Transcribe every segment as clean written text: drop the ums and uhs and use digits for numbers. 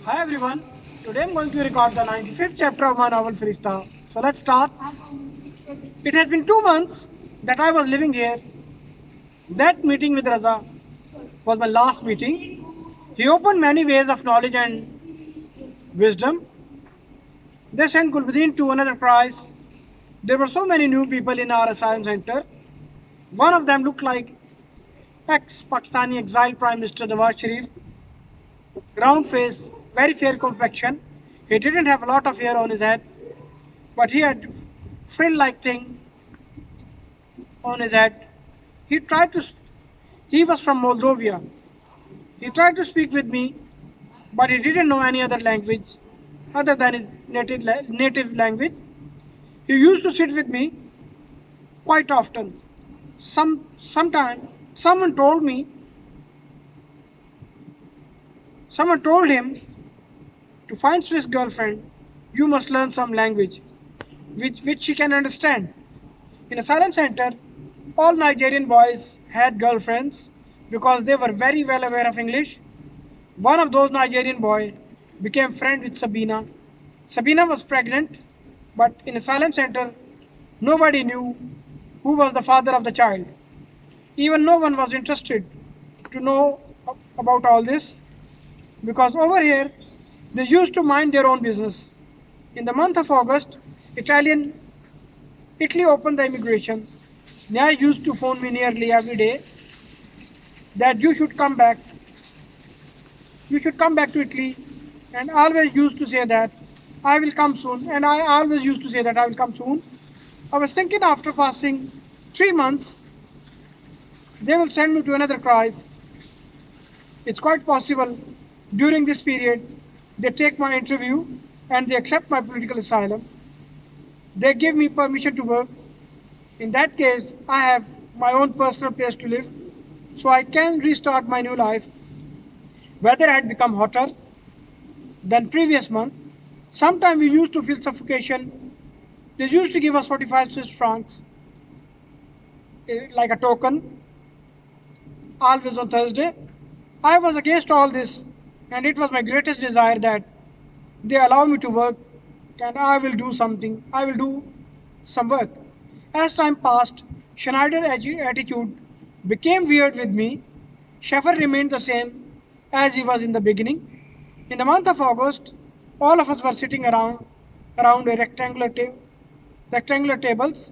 Hi everyone, today I'm going to record the 95th chapter of my novel Farishta. So let's start. It has been 2 months that I was living here. That meeting with Raza was my last meeting. He opened many ways of knowledge and wisdom. They sent Gulbuddin to another prize. There were so many new people in our asylum center. One of them looked like ex-Pakistani exiled Prime Minister Nawaz Sharif. Round face, very fair complexion. He didn't have a lot of hair on his head, but he had frill-like thing on his head. He tried to. He was from Moldova. He tried to speak with me, but he didn't know any other language other than his native language. He used to sit with me quite often. Sometime someone told him to find Swiss girlfriend, you must learn some language which she can understand. In asylum center, all Nigerian boys had girlfriends because they were very well aware of English. One of those Nigerian boy became friend with Sabina. Sabina was pregnant, but in asylum center, nobody knew who was the father of the child. Even no one was interested to know about all this because over here they used to mind their own business. In the month of August, Italy opened the immigration. Nya used to phone me nearly every day that you should come back to Italy, and always used to say that I will come soon, and I always used to say that I will come soon. I was thinking after passing 3 months, they will send me to another crisis. It's quite possible during this period they take my interview and they accept my political asylum. They give me permission to work. In that case, I have my own personal place to live, so I can restart my new life. Weather had become hotter than previous month. Sometimes we used to feel suffocation. They used to give us 45 Swiss francs like a token, always on Thursday. I was against all this, and it was my greatest desire that they allow me to work and I will do something. I will do some work. As time passed, Schneider's attitude became weird with me. Schaffer remained the same as he was in the beginning. In the month of August, all of us were sitting around a rectangular tables.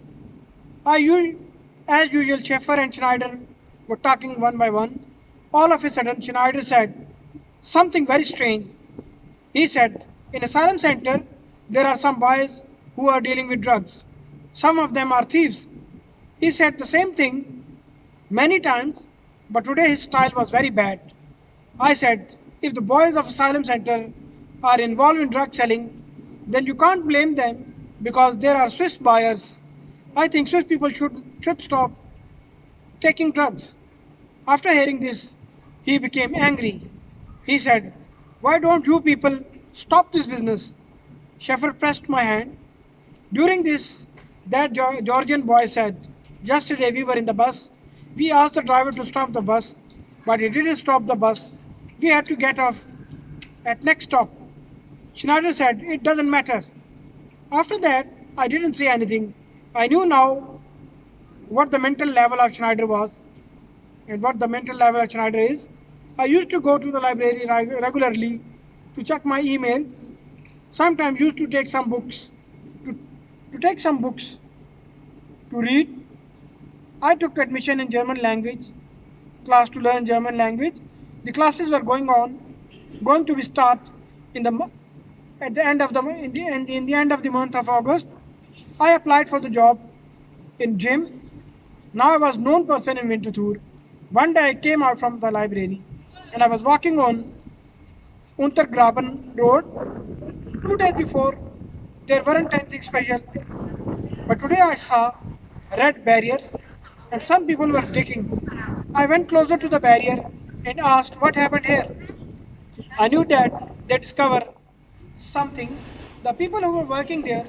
As usual, Schaffer and Schneider were talking one by one. All of a sudden, Schneider said something very strange. He said, in asylum center, there are some boys who are dealing with drugs. Some of them are thieves. He said the same thing many times, but today his style was very bad. I said, if the boys of asylum center are involved in drug selling, then you can't blame them because there are Swiss buyers. I think Swiss people should stop taking drugs. After hearing this, he became angry. He said, why don't you people stop this business? Schaffer pressed my hand. During this, that Georgian boy said, yesterday we were in the bus. We asked the driver to stop the bus, but he didn't stop the bus. We had to get off at next stop. Schneider said, it doesn't matter. After that, I didn't say anything. I knew now what the mental level of Schneider was and what the mental level of Schneider is. I used to go to the library regularly to check my email. Sometimes used to take some books to read. I took admission in German language class to learn German language. The classes were going to be start in the at the end of the in the end of the month of August. I applied for the job in gym. Now I was known person in Winterthur. One day I came out from the library and I was walking on Untergraben Road. 2 days before, there weren't anything special, but today I saw a red barrier and some people were digging. I went closer to the barrier and asked what happened here. I knew that they discovered something. The people who were working there,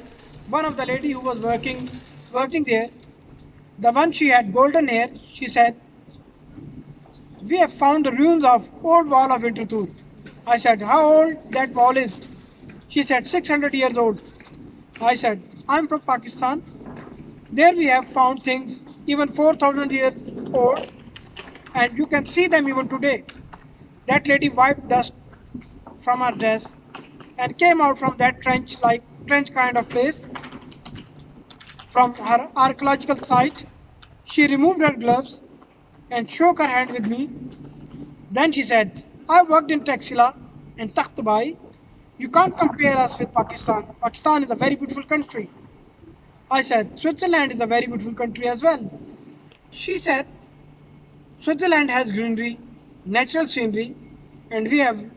one of the lady who was working there, the one she had golden hair, she said, we have found the ruins of old wall of Winterthur. I said, how old that wall is? She said, 600 years old. I said, I'm from Pakistan. There we have found things even 4,000 years old, and you can see them even today. That lady wiped dust from her dress and came out from that trench kind of place from her archaeological site. She removed her gloves and shook her hand with me. Then she said, I worked in Taxila and Takhtabai. You can't compare us with Pakistan. Pakistan is a very beautiful country. I said, Switzerland is a very beautiful country as well. She said, Switzerland has greenery, natural scenery, and we have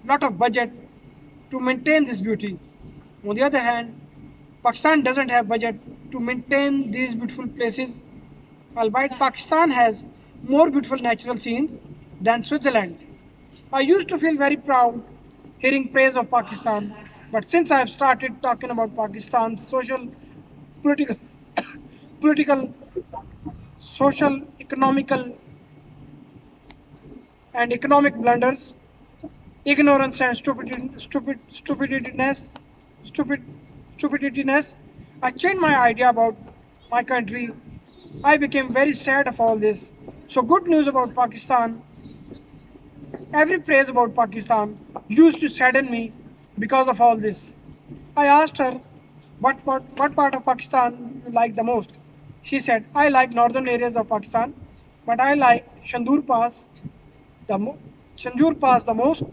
lot of budget to maintain this beauty. On the other hand, Pakistan doesn't have budget to maintain these beautiful places, albeit Pakistan has more beautiful natural scenes than Switzerland. I used to feel very proud hearing praise of Pakistan, but since I have started talking about Pakistan's political, political, social, economical, and economic blunders, ignorance and stupid, stupidityness, I changed my idea about my country. I became very sad of all this. So good news about Pakistan. Every praise about Pakistan used to sadden me because of all this. I asked her what part of Pakistan you like the most. She said, I like northern areas of Pakistan, but I like the mo- Shandur Pass the most.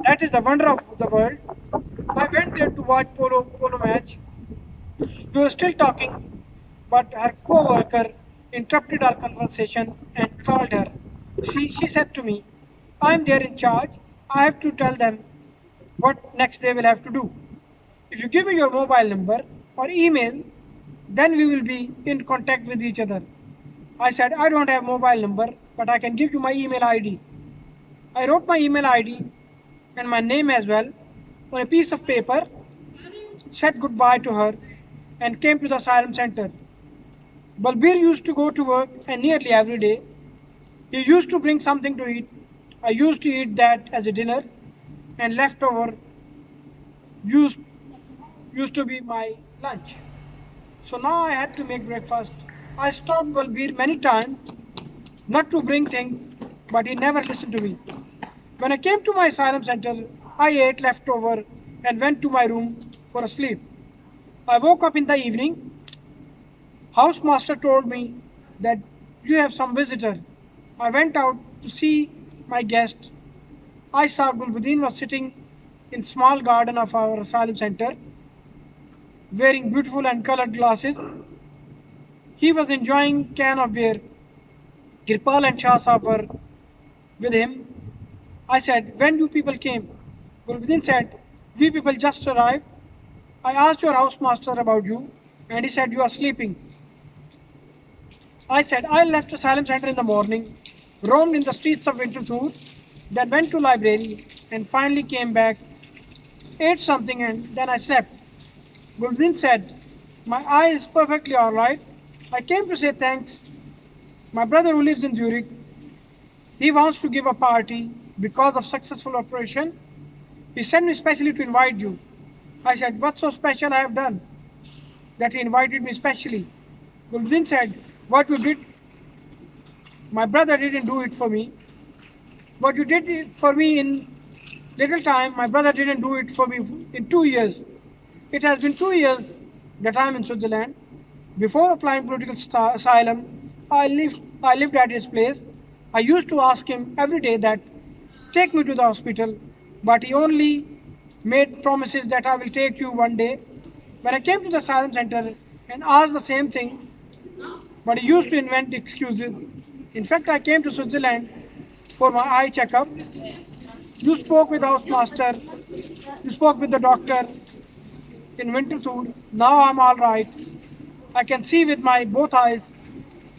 That is the wonder of the world. I went there to watch polo match. We were still talking, but her co-worker interrupted our conversation and called her. She said to me, I'm there in charge. I have to tell them what next they will have to do. If you give me your mobile number or email, then we will be in contact with each other. I said, I don't have mobile number, but I can give you my email ID. I wrote my email ID and my name as well on a piece of paper, said goodbye to her, and came to the asylum center. Balbir used to go to work and nearly every day. He used to bring something to eat. I used to eat that as a dinner, and leftover used, used to be my lunch. So now I had to make breakfast. I stopped Balbir many times not to bring things, but he never listened to me. When I came to my asylum center, I ate leftover and went to my room for a sleep. I woke up in the evening. Housemaster told me that you have some visitor. I went out to see my guest. I saw Gulbuddin was sitting in small garden of our asylum center, wearing beautiful and colored glasses. He was enjoying can of beer. Kirpal and Shah Sahib were with him. I said, when you people came? Gulbuddin said, we people just arrived. I asked your housemaster about you, and he said you are sleeping. I said, I left asylum center in the morning, roamed in the streets of Winterthur, then went to library, and finally came back, ate something, and then I slept. Gulbuddin said, my eye is perfectly alright. I came to say thanks. My brother who lives in Zurich, he wants to give a party because of successful operation. He sent me specially to invite you. I said, what's so special I have done that he invited me specially? Gulbuddin said, what you did, my brother didn't do it for me. What you did it for me in little time, my brother didn't do it for me in 2 years. It has been 2 years that I am in Switzerland. Before applying political asylum, I lived at his place. I used to ask him every day that take me to the hospital, but he only made promises that I will take you one day. When I came to the asylum center and asked the same thing, but he used to invent excuses. In fact, I came to Switzerland for my eye checkup. You spoke with housemaster, you spoke with the doctor in Winterthur. Now I'm all right. I can see with my both eyes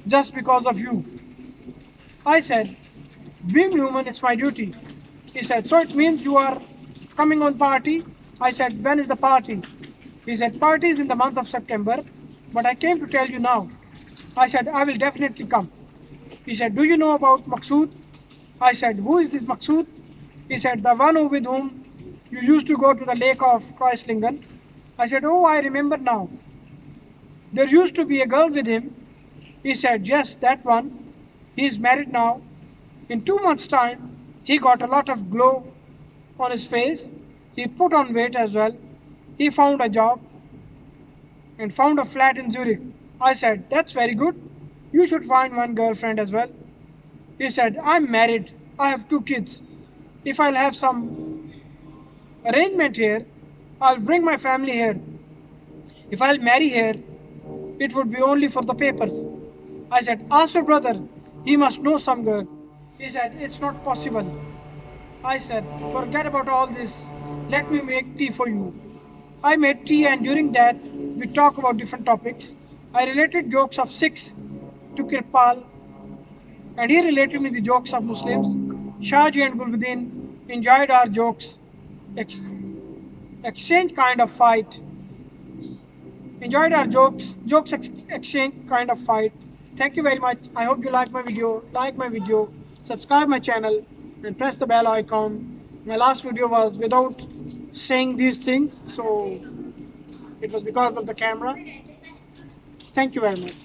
just because of you. I said, being human is my duty. He said, so it means you are coming on party? I said, when is the party? He said, party is in the month of September, but I came to tell you now. I said, I will definitely come. He said, do you know about Maqsood? I said, who is this Maqsood? He said, the one with whom you used to go to the lake of Kreuzlingen. I said, oh, I remember now. There used to be a girl with him. He said, yes, that one. He is married now. In 2 months' time, he got a lot of glow on his face. He put on weight as well. He found a job and found a flat in Zurich. I said, that's very good. You should find one girlfriend as well. He said, I'm married. I have 2 kids. If I'll have some arrangement here, I'll bring my family here. If I'll marry here, it would be only for the papers. I said, ask your brother. He must know some girl. He said, it's not possible. I said, forget about all this. Let me make tea for you. I made tea, and during that, we talked about different topics. I related jokes of Sikhs to Kirpal, and he related me the jokes of Muslims. Shahji and Gulbuddin enjoyed our jokes, exchange kind of fight. Enjoyed our exchange kind of fight. Thank you very much. I hope you like my video, subscribe my channel, and press the bell icon. My last video was without saying these things, so it was because of the camera. Thank you very much.